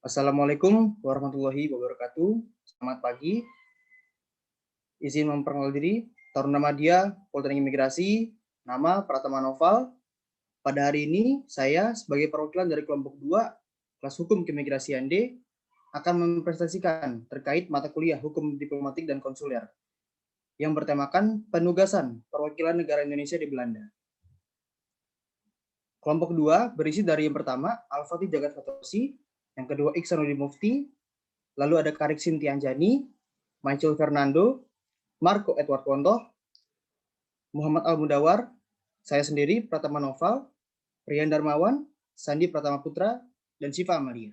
Assalamualaikum warahmatullahi wabarakatuh. Selamat pagi. Izin memperkenalkan diri. Taruna Madya, Politeknik Imigrasi. Nama Pratama Noval. Pada hari ini, saya sebagai perwakilan dari kelompok 2, kelas Hukum Keimigrasian D, akan mempresentasikan terkait mata kuliah Hukum Diplomatik dan Konsuler yang bertemakan penugasan perwakilan negara Indonesia di Belanda. Kelompok 2 berisi dari yang pertama, Al-Fatih Jagat Fatosi, yang kedua Iksanuddin Mufti, lalu ada Karik Sintianjani, Michael Fernando, Marco Edward Wontoh, Muhammad Al-Mudawar, saya sendiri Pratama Noval, Rian Darmawan, Sandi Pratama Putra, dan Syifa Amalia.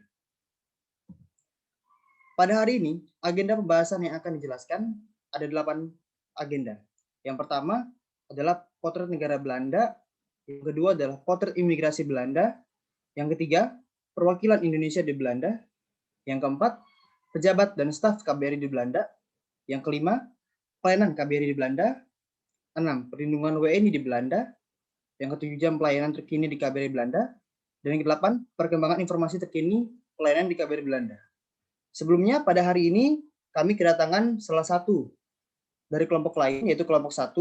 Pada hari ini, agenda pembahasan yang akan dijelaskan ada 8 agenda. Yang pertama adalah potret negara Belanda, yang kedua adalah potret imigrasi Belanda, yang ketiga perwakilan Indonesia di Belanda, yang keempat pejabat dan staf KBRI di Belanda, yang kelima pelayanan KBRI di Belanda, 6 perlindungan WNI di Belanda, yang ketujuh jam pelayanan terkini di KBRI Belanda, dan yang ke-8 perkembangan informasi terkini pelayanan di KBRI Belanda. Sebelumnya pada hari ini kami kedatangan salah satu dari kelompok lain, yaitu kelompok 1,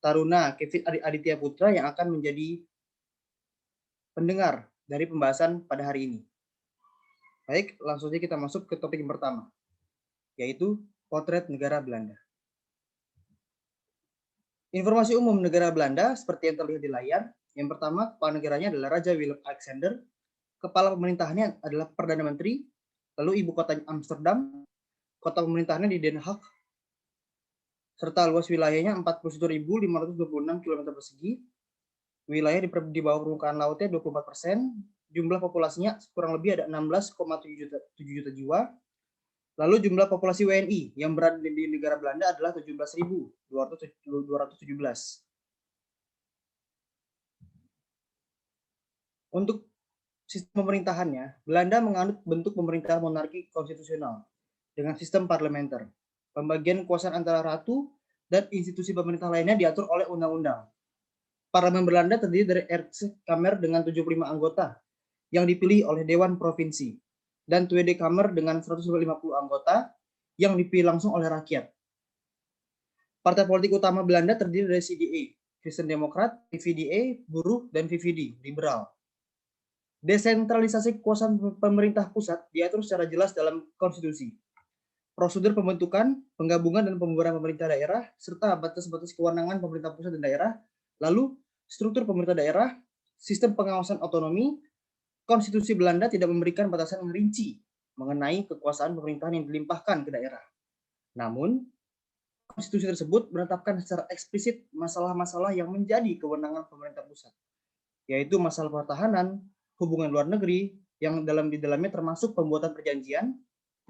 Taruna Kevin Aditya Putra, yang akan menjadi pendengar dari pembahasan pada hari ini. Baik, langsung saja kita masuk ke topik yang pertama, yaitu potret negara Belanda. Informasi umum negara Belanda seperti yang terlihat di layar. Yang pertama, kepala negaranya adalah Raja Willem Alexander. Kepala pemerintahannya adalah Perdana Menteri. Lalu ibu kotanya Amsterdam. Kota pemerintahannya di Den Haag. Serta luas wilayahnya 41.526 km persegi. Wilayah di bawah permukaan lautnya 24%. Jumlah populasinya kurang lebih ada 16,7 juta jiwa. Lalu jumlah populasi WNI yang berada di negara Belanda adalah 17.217. Untuk sistem pemerintahannya, Belanda menganut bentuk pemerintahan monarki konstitusional dengan sistem parlementer. Pembagian kekuasaan antara ratu dan institusi pemerintah lainnya diatur oleh undang-undang. Parlemen Belanda terdiri dari Eerste Kamer dengan 75 anggota yang dipilih oleh Dewan Provinsi, dan Tweede Kamer dengan 150 anggota yang dipilih langsung oleh rakyat. Partai politik utama Belanda terdiri dari CDA, Kristen Demokrat, VVD, Buruh, dan VVD, Liberal. Desentralisasi kekuasaan pemerintah pusat diatur secara jelas dalam konstitusi. Prosedur pembentukan, penggabungan, dan pembubaran pemerintah daerah, serta batas-batas kewenangan pemerintah pusat dan daerah, lalu struktur pemerintah daerah, sistem pengawasan otonomi. Konstitusi Belanda tidak memberikan batasan yang rinci mengenai kekuasaan pemerintahan yang dilimpahkan ke daerah. Namun, konstitusi tersebut menetapkan secara eksplisit masalah-masalah yang menjadi kewenangan pemerintah pusat, yaitu masalah pertahanan, hubungan luar negeri, yang di dalamnya termasuk pembuatan perjanjian,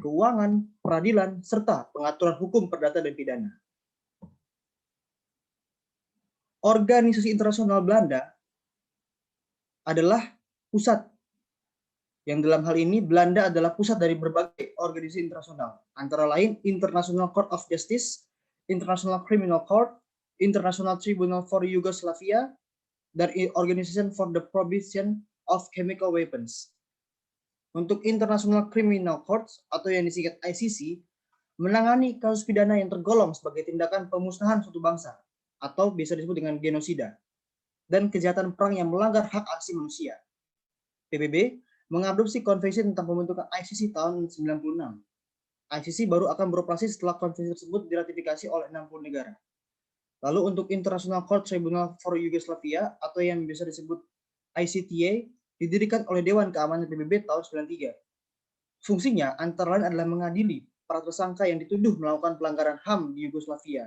keuangan, peradilan, serta pengaturan hukum perdata dan pidana. Organisasi internasional Belanda adalah pusat, yang dalam hal ini Belanda adalah pusat dari berbagai organisasi internasional, antara lain International Court of Justice, International Criminal Court, International Tribunal for Yugoslavia, dan Organization for the Prohibition of Chemical Weapons. Untuk International Criminal Court atau yang disingkat ICC, menangani kasus pidana yang tergolong sebagai tindakan pemusnahan suatu bangsa atau biasa disebut dengan genosida, dan kejahatan perang yang melanggar hak asasi manusia. PBB mengadopsi konvensi tentang pembentukan ICC tahun 1996. ICC baru akan beroperasi setelah konvensi tersebut diratifikasi oleh 60 negara. Lalu untuk International Court Tribunal for Yugoslavia atau yang biasa disebut ICTY didirikan oleh Dewan Keamanan PBB tahun 1993. Fungsinya antara lain adalah mengadili para tersangka yang dituduh melakukan pelanggaran HAM di Yugoslavia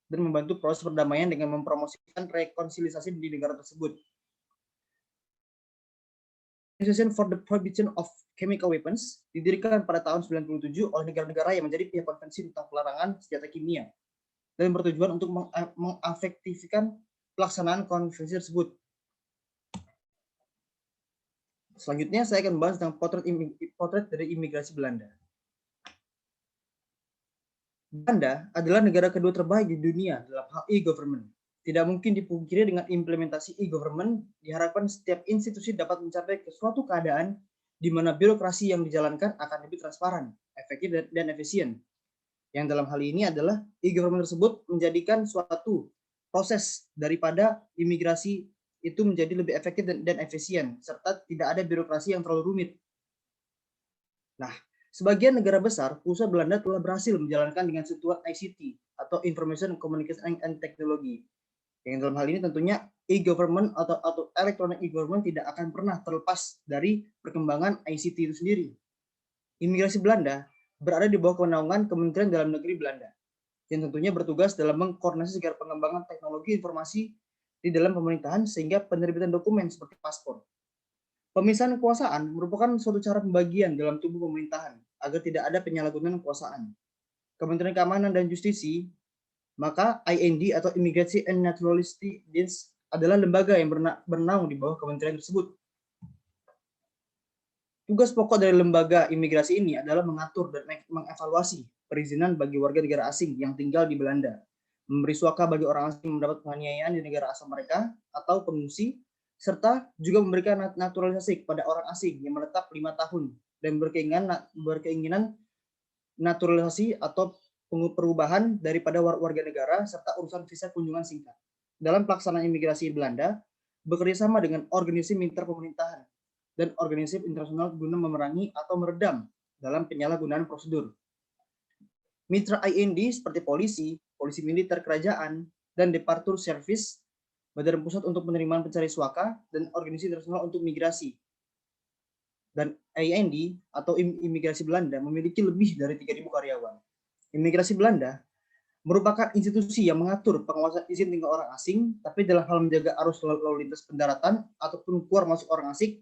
dan membantu proses perdamaian dengan mempromosikan rekonsiliasi di negara tersebut. Organization for the Prohibition of Chemical Weapons didirikan pada tahun 1997 oleh negara-negara yang menjadi pihak konvensi tentang pelarangan senjata kimia dan bertujuan untuk mengefektifkan pelaksanaan konvensi tersebut. Selanjutnya saya akan membahas tentang potret dari imigrasi Belanda. Belanda adalah negara kedua terbaik di dunia dalam hal e-government. Tidak mungkin dipungkiri dengan implementasi e-government, diharapkan setiap institusi dapat mencapai ke suatu keadaan di mana birokrasi yang dijalankan akan lebih transparan, efektif, dan efisien. Yang dalam hal ini adalah e-government tersebut menjadikan suatu proses daripada imigrasi itu menjadi lebih efektif dan efisien, serta tidak ada birokrasi yang terlalu rumit. Nah, sebagian negara besar, pusat Belanda telah berhasil menjalankan dengan sentuhan ICT atau Information Communication and Technology. Yang dalam hal ini tentunya e-government atau electronic e-government tidak akan pernah terlepas dari perkembangan ICT itu sendiri. Imigrasi Belanda berada di bawah kewenangan Kementerian Dalam Negeri Belanda, yang tentunya bertugas dalam mengkoordinasi segala pengembangan teknologi informasi di dalam pemerintahan sehingga penerbitan dokumen seperti paspor. Pemisahan kekuasaan merupakan suatu cara pembagian dalam tubuh pemerintahan agar tidak ada penyalahgunaan kekuasaan. Kementerian Keamanan dan Justisi, maka IND atau Immigration and Naturalistic Dienst adalah lembaga yang bernaung di bawah kementerian tersebut. Tugas pokok dari lembaga imigrasi ini adalah mengatur dan mengevaluasi perizinan bagi warga negara asing yang tinggal di Belanda, memberi suaka bagi orang asing yang mendapat penganiayaan di negara asal mereka atau pengungsi, serta juga memberikan naturalisasi kepada orang asing yang menetap 5 tahun dan berkeinginan naturalisasi atau perubahan daripada warga negara serta urusan visa kunjungan singkat. Dalam pelaksanaan imigrasi Belanda, bekerjasama dengan organisasi mitra pemerintahan dan organisasi internasional guna memerangi atau meredam dalam penyalahgunaan prosedur. Mitra IND seperti polisi, polisi militer kerajaan, dan Departure Service, Badan Pusat untuk Penerimaan Pencari Suaka, dan Organisasi Internasional untuk Migrasi. Dan IND atau Imigrasi Belanda memiliki lebih dari 3.000 karyawan. Imigrasi Belanda merupakan institusi yang mengatur pengawasan izin tinggal orang asing, tapi dalam hal menjaga arus lalu lintas pendaratan ataupun keluar masuk orang asing,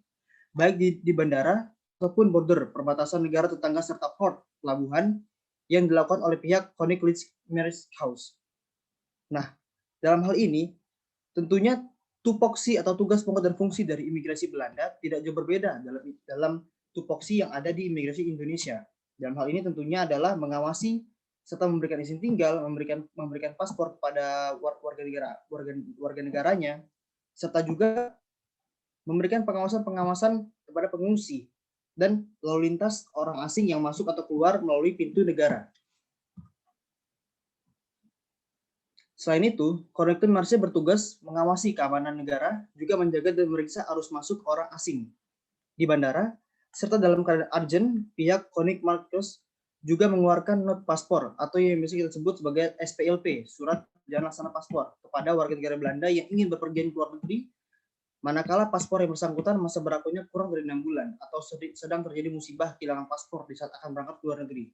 baik di bandara ataupun border perbatasan negara tetangga serta port pelabuhan yang dilakukan oleh pihak Koninklijke Marine House. Nah, dalam hal ini tentunya tupoksi atau tugas pokok dan fungsi dari imigrasi Belanda tidak jauh berbeda dalam tupoksi yang ada di imigrasi Indonesia. Dalam hal ini tentunya adalah mengawasi serta memberikan izin tinggal, memberikan paspor kepada warga negaranya, serta juga memberikan pengawasan kepada pengungsi dan lalu lintas orang asing yang masuk atau keluar melalui pintu negara. Selain itu, Koninklijke Marine bertugas mengawasi keamanan negara, juga menjaga dan memeriksa arus masuk orang asing di bandara, serta dalam keadaan urgent, pihak Koninklijke Marine juga mengeluarkan not paspor atau yang biasa kita sebut sebagai SPLP, surat perjalanan laksana paspor, kepada warga negara Belanda yang ingin bepergian ke luar negeri, manakala paspor yang bersangkutan masa berlakunya kurang dari 6 bulan atau sedang terjadi musibah kehilangan paspor di saat akan berangkat ke luar negeri.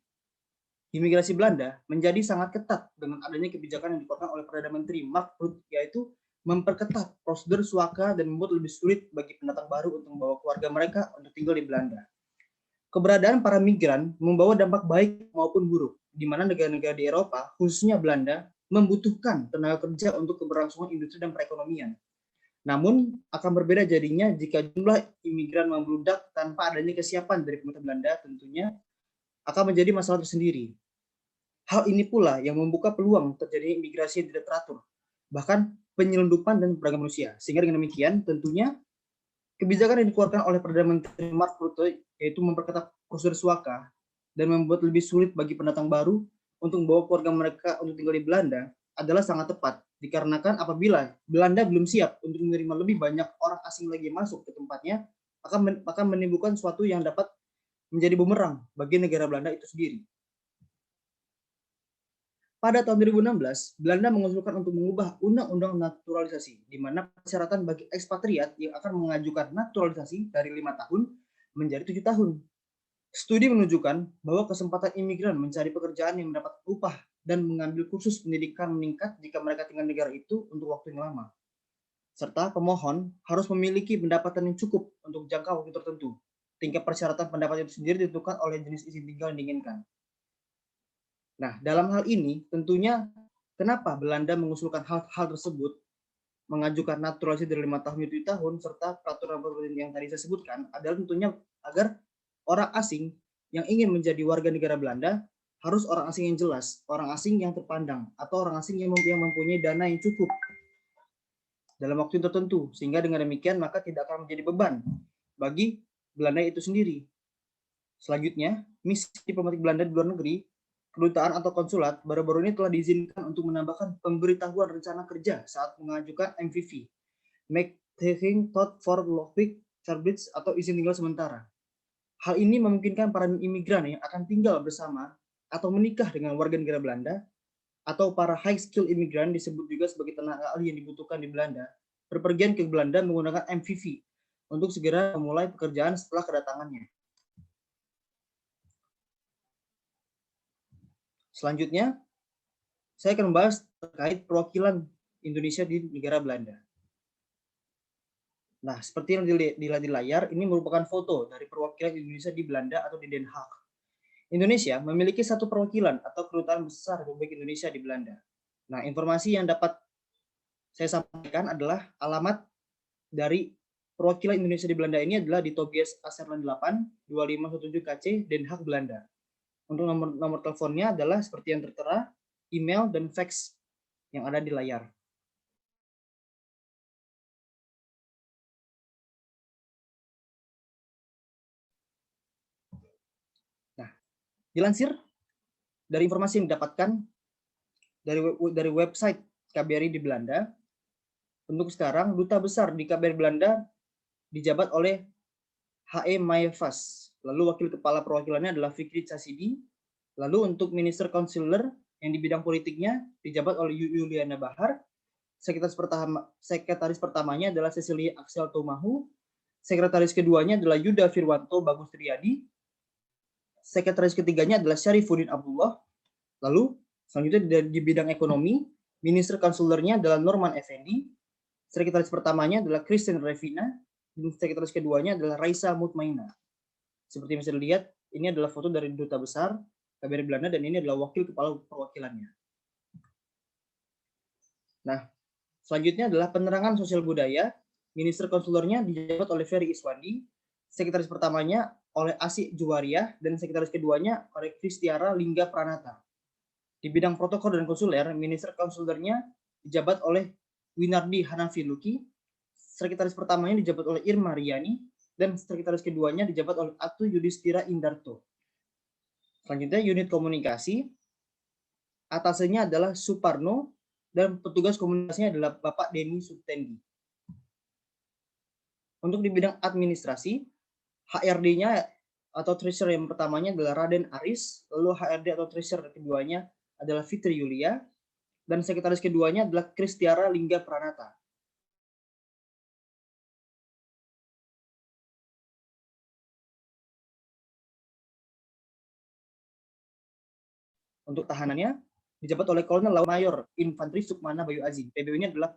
Imigrasi Belanda menjadi sangat ketat dengan adanya kebijakan yang dikeluarkan oleh Perdana Menteri Mark Rutte, yaitu memperketat prosedur suaka dan membuat lebih sulit bagi pendatang baru untuk membawa keluarga mereka untuk tinggal di Belanda. Keberadaan para migran membawa dampak baik maupun buruk, di mana negara-negara di Eropa, khususnya Belanda, membutuhkan tenaga kerja untuk keberlangsungan industri dan perekonomian. Namun, akan berbeda jadinya jika jumlah imigran membludak tanpa adanya kesiapan dari pemerintah Belanda, tentunya akan menjadi masalah tersendiri. Hal ini pula yang membuka peluang terjadinya imigrasi yang tidak teratur, bahkan penyelundupan dan perdagangan manusia. Sehingga dengan demikian, tentunya kebijakan yang dikeluarkan oleh Perdana Menteri Mark Rutte, yaitu memperketat prosedur suaka dan membuat lebih sulit bagi pendatang baru untuk membawa keluarga mereka untuk tinggal di Belanda, adalah sangat tepat. Dikarenakan apabila Belanda belum siap untuk menerima lebih banyak orang asing lagi masuk ke tempatnya, akan menimbulkan sesuatu yang dapat menjadi bumerang bagi negara Belanda itu sendiri. Pada tahun 2016, Belanda mengusulkan untuk mengubah undang-undang naturalisasi, di mana persyaratan bagi ekspatriat yang akan mengajukan naturalisasi dari 5 tahun menjadi 7 tahun. Studi menunjukkan bahwa kesempatan imigran mencari pekerjaan yang mendapat upah dan mengambil kursus pendidikan meningkat jika mereka tinggal di negara itu untuk waktu yang lama. Serta pemohon harus memiliki pendapatan yang cukup untuk jangka waktu tertentu. Tingkat persyaratan pendapatan itu sendiri ditentukan oleh jenis izin tinggal yang diinginkan. Nah, dalam hal ini tentunya kenapa Belanda mengusulkan hal tersebut, mengajukan naturalisasi dari 5 tahun menjadi 7 tahun, serta peraturan yang tadi saya sebutkan, adalah tentunya agar orang asing yang ingin menjadi warga negara Belanda harus orang asing yang jelas, orang asing yang terpandang, atau orang asing yang mempunyai dana yang cukup dalam waktu tertentu, sehingga dengan demikian maka tidak akan menjadi beban bagi Belanda itu sendiri. Selanjutnya, misi diplomatik Belanda di luar negeri, kedutaan atau konsulat, baru-baru ini telah diizinkan untuk menambahkan pemberitahuan rencana kerja saat mengajukan MVV, Make Taking Thought for Lockpick, Verbits, atau izin tinggal sementara. Hal ini memungkinkan para imigran yang akan tinggal bersama atau menikah dengan warga negara Belanda atau para high skill imigran disebut juga sebagai tenaga ahli yang dibutuhkan di Belanda, berpergian ke Belanda menggunakan MVV untuk segera memulai pekerjaan setelah kedatangannya. Selanjutnya, saya akan membahas terkait perwakilan Indonesia di negara Belanda. Nah, seperti yang dilihat di layar, ini merupakan foto dari perwakilan Indonesia di Belanda atau di Den Haag. Indonesia memiliki satu perwakilan atau kedutaan besar Republik Indonesia di Belanda. Nah, informasi yang dapat saya sampaikan adalah alamat dari perwakilan Indonesia di Belanda ini adalah di Tobias Aserlan 8 2517 KC Den Haag, Belanda. Untuk nomor teleponnya adalah seperti yang tertera, email dan fax yang ada di layar. Nah, dilansir dari informasi yang didapatkan dari website KBRI di Belanda, untuk sekarang duta besar di KBRI Belanda dijabat oleh H.E. Mayevas. Lalu wakil kepala perwakilannya adalah Fikri Casidi. Lalu untuk Minister Consular yang di bidang politiknya dijabat oleh Yuliana Bahar. Sekretaris pertamanya adalah Cecilia Axel Tomahu. Sekretaris keduanya adalah Yuda Firwanto Bagus Triadi. Sekretaris ketiganya adalah Syarifuddin Abdullah. Lalu selanjutnya di bidang ekonomi, Minister Consularnya adalah Norman Effendi. Sekretaris pertamanya adalah Christian Revina. Dan sekretaris keduanya adalah Raisa Mutmaina. Seperti yang bisa dilihat, ini adalah foto dari duta besar KBRI Belanda dan ini adalah wakil kepala perwakilannya. Nah, selanjutnya adalah penerangan sosial budaya. Minister Konsulernya dijabat oleh Ferry Iswandi, sekretaris pertamanya oleh Asik Juwariah, dan sekretaris keduanya oleh Kristiara Lingga Pranata. Di bidang protokol dan konsuler, Minister Konsulernya dijabat oleh Winardi Hanafi Luki, sekretaris pertamanya dijabat oleh Irma Riani, dan sekretaris keduanya dijabat oleh Atu Yudhistira Indarto. Selanjutnya unit komunikasi, atasnya adalah Suparno, dan petugas komunikasinya adalah Bapak Denny Subtendi. Untuk di bidang administrasi, HRD-nya atau treasurer yang pertamanya adalah Raden Aris, lalu HRD atau treasurer keduanya adalah Fitri Yulia, dan sekretaris keduanya adalah Kristiara Lingga Pranata. Untuk tahanannya dijabat oleh Kolonel Laut Mayor Infanteri Sukmana Bayu Azi. PBU ini adalah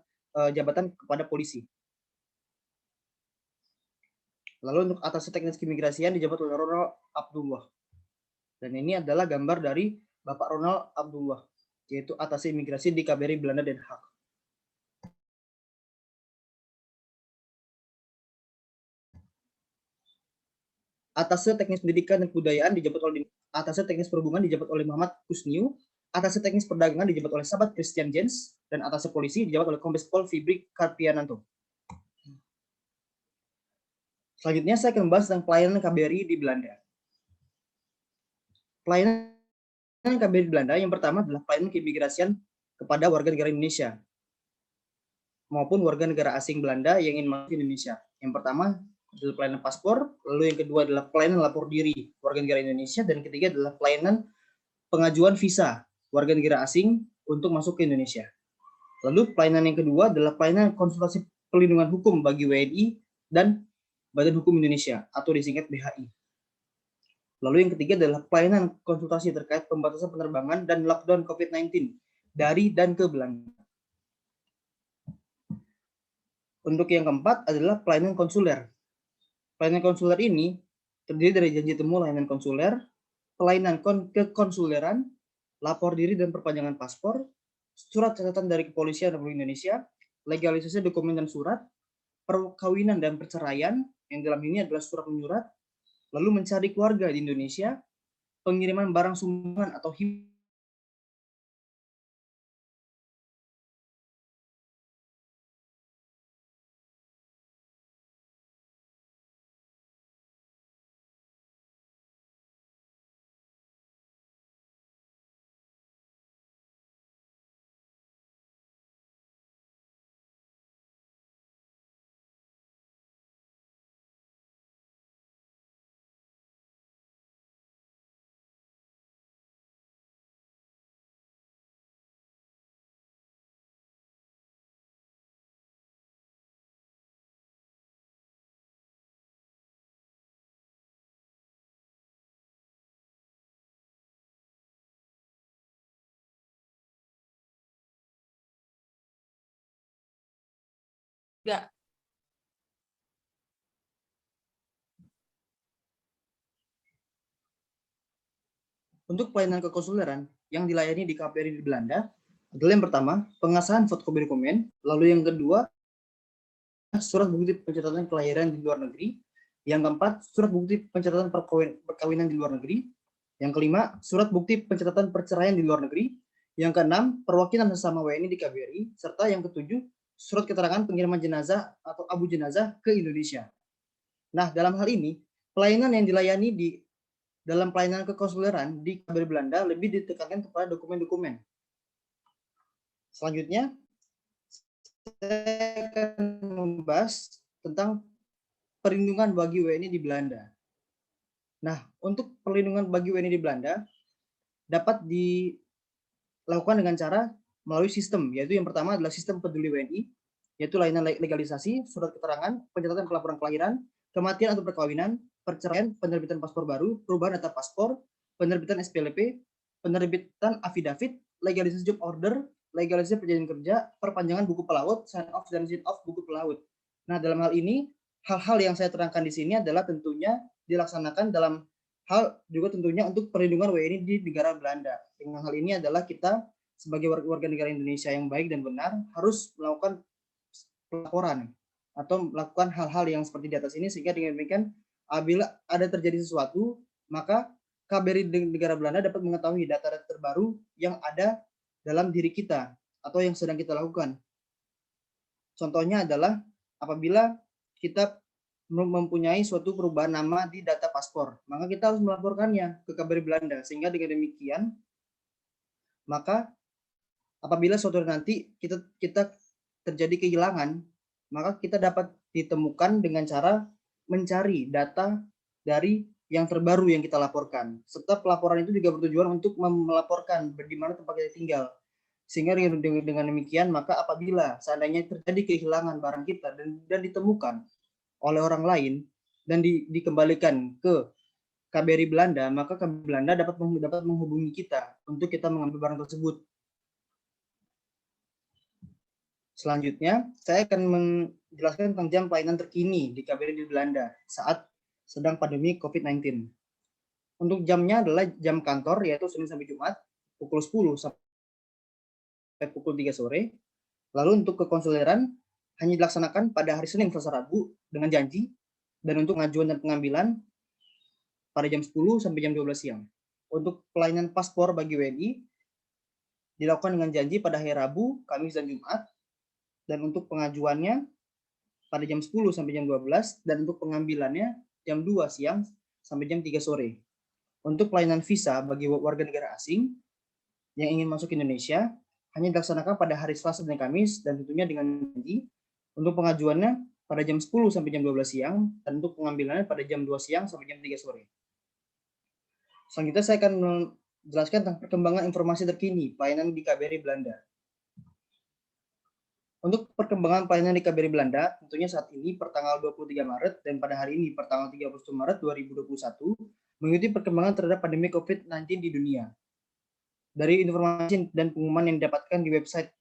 jabatan kepada polisi. Lalu untuk atas teknis keimigrasian dijabat oleh Ronald Abdullah. Dan ini adalah gambar dari Bapak Ronald Abdullah, yaitu atas imigrasi di KBRI Belanda Den Haag. Atasnya teknis pendidikan dan kebudayaan dijabat oleh atasnya teknis perhubungan dijabat oleh Muhammad Kusniu, atasnya teknis perdagangan dijabat oleh sahabat Christian Jens, dan atasnya polisi dijabat oleh Kombes Pol Fibrik Karpiananto. Selanjutnya saya akan membahas tentang pelayanan KBRI di Belanda. Pelayanan KBRI di Belanda yang pertama adalah pelayanan keimigrasian kepada warga negara Indonesia maupun warga negara asing Belanda yang ingin masuk ke Indonesia. Yang pertama adalah pelayanan paspor, lalu yang kedua adalah pelayanan lapor diri warga negara Indonesia, dan ketiga adalah pelayanan pengajuan visa warga negara asing untuk masuk ke Indonesia. Lalu pelayanan yang kedua adalah pelayanan konsultasi perlindungan hukum bagi WNI dan Badan Hukum Indonesia atau disingkat BHI. Lalu yang ketiga adalah pelayanan konsultasi terkait pembatasan penerbangan dan lockdown COVID-19 dari dan ke Belanda. Untuk yang keempat adalah pelayanan konsuler. Pelayanan konsuler ini terdiri dari janji temu layanan konsuler, pelayanan kekonsuleran, lapor diri dan perpanjangan paspor, surat catatan dari Kepolisian Republik Indonesia, legalisasi dokumen dan surat, perkawinan dan perceraian, yang dalam ini adalah surat menyurat, lalu mencari keluarga di Indonesia, pengiriman barang sumbangan atau Enggak. Untuk pelayanan kekonsuleran yang dilayani di KBRI di Belanda adalah yang pertama, pengesahan fotokopi dokumen, lalu yang kedua, surat bukti pencatatan kelahiran di luar negeri, yang keempat, surat bukti pencatatan perkawinan di luar negeri, yang kelima, surat bukti pencatatan perceraian di luar negeri, yang keenam, perwakilan sesama WNI di KBRI, serta yang ketujuh, surat keterangan pengiriman jenazah atau abu jenazah ke Indonesia. Nah, dalam hal ini, pelayanan yang dilayani dalam pelayanan kekonsuleran di KBRI Belanda lebih ditekankan kepada dokumen-dokumen. Selanjutnya, saya akan membahas tentang perlindungan bagi WNI di Belanda. Nah, untuk perlindungan bagi WNI di Belanda dapat dilakukan dengan cara melalui sistem, yaitu yang pertama adalah sistem peduli WNI, yaitu layanan legalisasi, surat keterangan, pencatatan pelaporan kelahiran, kematian atau perkawinan, perceraian, penerbitan paspor baru, perubahan data paspor, penerbitan SPLP, penerbitan afidavit, legalisasi job order, legalisasi perjanjian kerja, perpanjangan buku pelaut, sign off dan sign off buku pelaut. Nah, dalam hal ini, hal-hal yang saya terangkan di sini adalah tentunya dilaksanakan dalam hal juga tentunya untuk perlindungan WNI di negara Belanda. Dengan hal ini adalah kita sebagai warga negara Indonesia yang baik dan benar harus melakukan pelaporan atau melakukan hal-hal yang seperti di atas ini, sehingga dengan demikian apabila ada terjadi sesuatu, maka KBRI negara Belanda dapat mengetahui data-data terbaru yang ada dalam diri kita atau yang sedang kita lakukan. Contohnya adalah apabila kita mempunyai suatu perubahan nama di data paspor, maka kita harus melaporkannya ke KBRI Belanda, sehingga dengan demikian maka apabila suatu nanti kita terjadi kehilangan, maka kita dapat ditemukan dengan cara mencari data dari yang terbaru yang kita laporkan. Serta pelaporan itu juga bertujuan untuk melaporkan di mana tempat kita tinggal. Sehingga dengan demikian, maka apabila seandainya terjadi kehilangan barang kita dan ditemukan oleh orang lain dan dikembalikan ke KBRI Belanda, maka KBRI Belanda dapat menghubungi kita untuk kita mengambil barang tersebut. Selanjutnya, saya akan menjelaskan tentang jam pelayanan terkini di KBRI di Belanda saat sedang pandemi COVID-19. Untuk jamnya adalah jam kantor, yaitu Senin sampai Jumat, pukul 10 sampai pukul 3 sore. Lalu untuk kekonsuleran, hanya dilaksanakan pada hari Senin, Selasa, Rabu dengan janji, dan untuk pengajuan dan pengambilan pada jam 10 sampai jam 12 siang. Untuk pelayanan paspor bagi WNI, dilakukan dengan janji pada hari Rabu, Kamis, dan Jumat, dan untuk pengajuannya pada jam 10 sampai jam 12, dan untuk pengambilannya jam 2 siang sampai jam 3 sore. Untuk pelayanan visa bagi warga negara asing yang ingin masuk Indonesia, hanya dilaksanakan pada hari Selasa dan Kamis, dan tentunya dengan janji. Untuk pengajuannya pada jam 10 sampai jam 12 siang, dan untuk pengambilannya pada jam 2 siang sampai jam 3 sore. Selanjutnya saya akan menjelaskan tentang perkembangan informasi terkini pelayanan di KBRI Belanda. Untuk perkembangan pelayanan di KBRI Belanda, tentunya saat ini pertanggal 23 Maret dan pada hari ini pertanggal 31 Maret 2021, mengikuti perkembangan terhadap pandemi COVID-19 di dunia. Dari informasi dan pengumuman yang didapatkan di website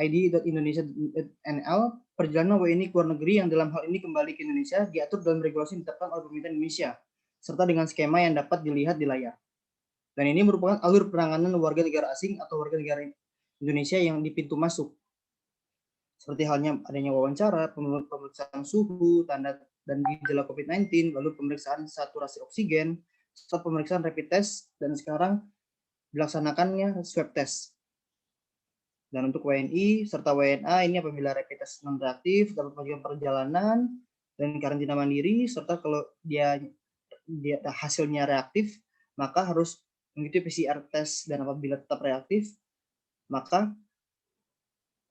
id.indonesia.nl, perjalanan WNI ke luar negeri yang dalam hal ini kembali ke Indonesia diatur dalam regulasi yang ditetapkan oleh pemerintah Indonesia, serta dengan skema yang dapat dilihat di layar. Dan ini merupakan alur penanganan warga negara asing atau warga negara Indonesia yang di pintu masuk. Seperti halnya adanya wawancara, pemeriksaan suhu, tanda dan gejala COVID-19, lalu pemeriksaan saturasi oksigen, serta pemeriksaan rapid test, dan sekarang dilaksanakannya swab test. Dan untuk WNI serta WNA ini apabila rapid test non reaktif dapat melakukan perjalanan dan karantina mandiri, serta kalau dia hasilnya reaktif maka harus mengikuti PCR test, dan apabila tetap reaktif maka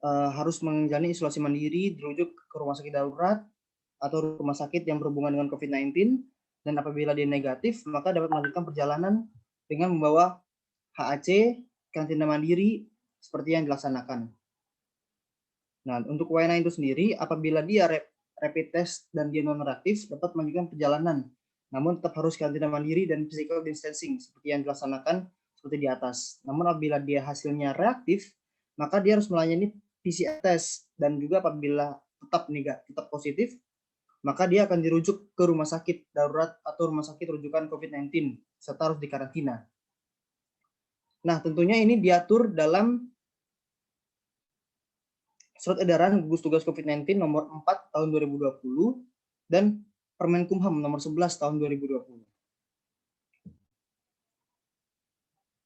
harus menjalani isolasi mandiri, dirujuk ke rumah sakit darurat atau rumah sakit yang berhubungan dengan COVID-19, dan apabila dia negatif maka dapat melanjutkan perjalanan dengan membawa HAC, karantina mandiri seperti yang dilaksanakan. Nah, untuk WNA itu sendiri apabila dia rapid test dan dia non reaktif dapat melanjutkan perjalanan, namun tetap harus karantina mandiri dan physical distancing seperti yang dilaksanakan seperti di atas. Namun apabila dia hasilnya reaktif, maka dia harus melayani PCR test, dan juga apabila tetap positif, maka dia akan dirujuk ke rumah sakit darurat atau rumah sakit rujukan COVID-19 serta harus dikarantina. Nah, tentunya ini diatur dalam Surat Edaran Gugus Tugas COVID-19 nomor 4 tahun 2020 dan Permenkumham nomor 11 tahun 2020.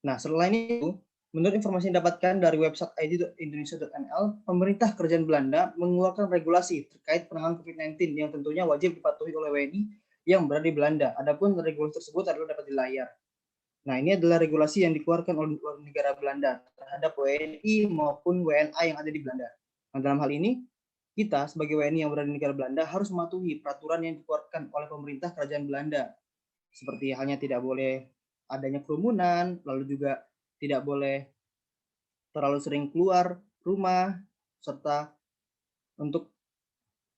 Nah, selain itu, menurut informasi yang didapatkan dari website id.indonesia.nl, pemerintah kerajaan Belanda mengeluarkan regulasi terkait penanganan COVID-19 yang tentunya wajib dipatuhi oleh WNI yang berada di Belanda. Adapun regulasi tersebut adalah dapat di layar. Nah, ini adalah regulasi yang dikeluarkan oleh negara Belanda terhadap WNI maupun WNA yang ada di Belanda. Nah, dalam hal ini, kita sebagai WNI yang berada di negara Belanda harus mematuhi peraturan yang dikeluarkan oleh pemerintah kerajaan Belanda. Seperti halnya tidak boleh adanya kerumunan, lalu juga tidak boleh terlalu sering keluar rumah, serta untuk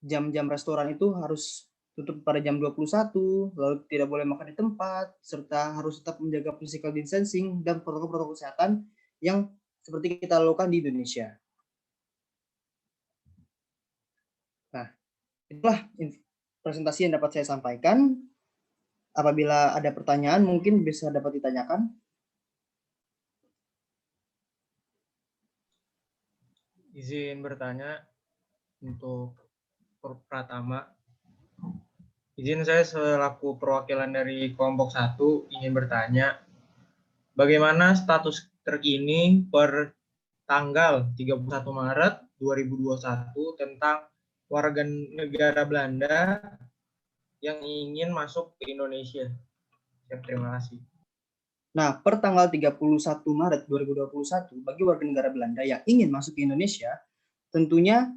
jam-jam restoran itu harus tutup pada jam 21, lalu tidak boleh makan di tempat, serta harus tetap menjaga physical distancing dan protokol-protokol kesehatan yang seperti kita lakukan di Indonesia. Nah, itulah presentasi yang dapat saya sampaikan. Apabila ada pertanyaan, mungkin bisa dapat ditanyakan. Izin bertanya untuk Pratama. Izin saya selaku perwakilan dari kelompok 1 ingin bertanya, bagaimana status terkini per tanggal 31 Maret 2021 tentang warga negara Belanda yang ingin masuk ke Indonesia? Terima kasih. Nah, per tanggal 31 Maret 2021, bagi warga negara Belanda yang ingin masuk ke Indonesia, tentunya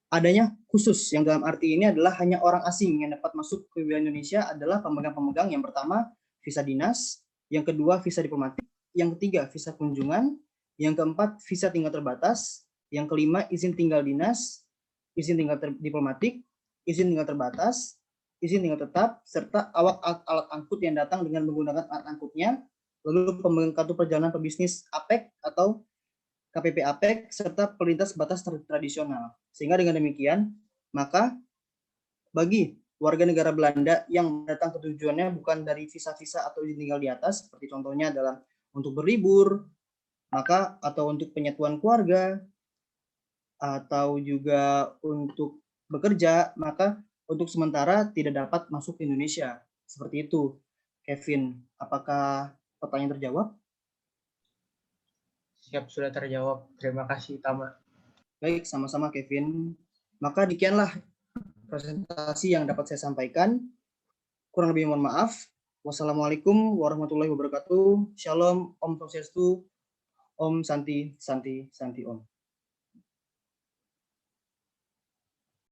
adanya khusus, yang dalam arti ini adalah hanya orang asing yang dapat masuk ke wilayah Indonesia adalah pemegang-pemegang yang pertama visa dinas, yang kedua visa diplomatik, yang ketiga visa kunjungan, yang keempat visa tinggal terbatas, yang kelima izin tinggal dinas, izin tinggal diplomatik, izin tinggal terbatas, izin tinggal tetap, serta awak alat angkut yang datang dengan menggunakan alat angkutnya, lalu pemegang kartu perjalanan pebisnis APEC atau KPP APEC, serta pelintas batas tradisional. Sehingga dengan demikian, maka bagi warga negara Belanda yang datang ke tujuannya bukan dari visa-visa atau izin tinggal di atas, seperti contohnya adalah untuk berlibur, maka atau untuk penyatuan keluarga, atau juga untuk bekerja, maka untuk sementara tidak dapat masuk ke Indonesia. Seperti itu, Kevin. Apakah pertanyaan terjawab? Siap, sudah terjawab. Terima kasih, Tama. Baik, sama-sama Kevin. Maka demikianlah presentasi yang dapat saya sampaikan. Kurang lebih mohon maaf. Wassalamualaikum warahmatullahi wabarakatuh. Shalom, Om Swastiastu, Om Santi, Santi, Santi Om.